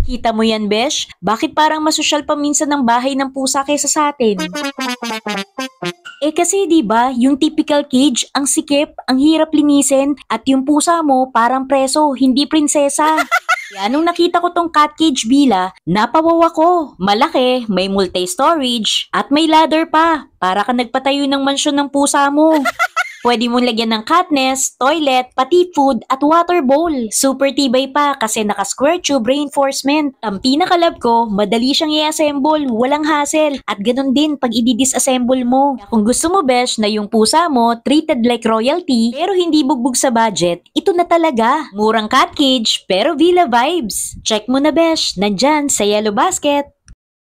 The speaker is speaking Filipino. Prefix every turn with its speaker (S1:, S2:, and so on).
S1: Kita mo yan, besh? Bakit parang masosyal pa minsan ng bahay ng pusa kaysa sa atin? Eh kasi 'di ba, yung typical cage, ang sikip, ang hirap linisin, at yung pusa mo parang preso, hindi prinsesa. Kaya nung nakita ko tong cat cage bila, napawaw ako. Malaki, may multi-storage, at may ladder pa. Para ka nagpatayo ng mansyon ng pusa mo. Pwede mong lagyan ng cat nest, toilet, pati food at water bowl. Super tibay pa kasi naka-square tube reinforcement. Ang pinaka-love ko, madali siyang i-assemble, walang hassle. At ganun din pag i-disassemble mo. Kaya kung gusto mo besh na yung pusa mo treated like royalty pero hindi bugbog sa budget, ito na talaga. Murang cat cage pero villa vibes. Check mo na besh, nandyan sa Yellow Basket.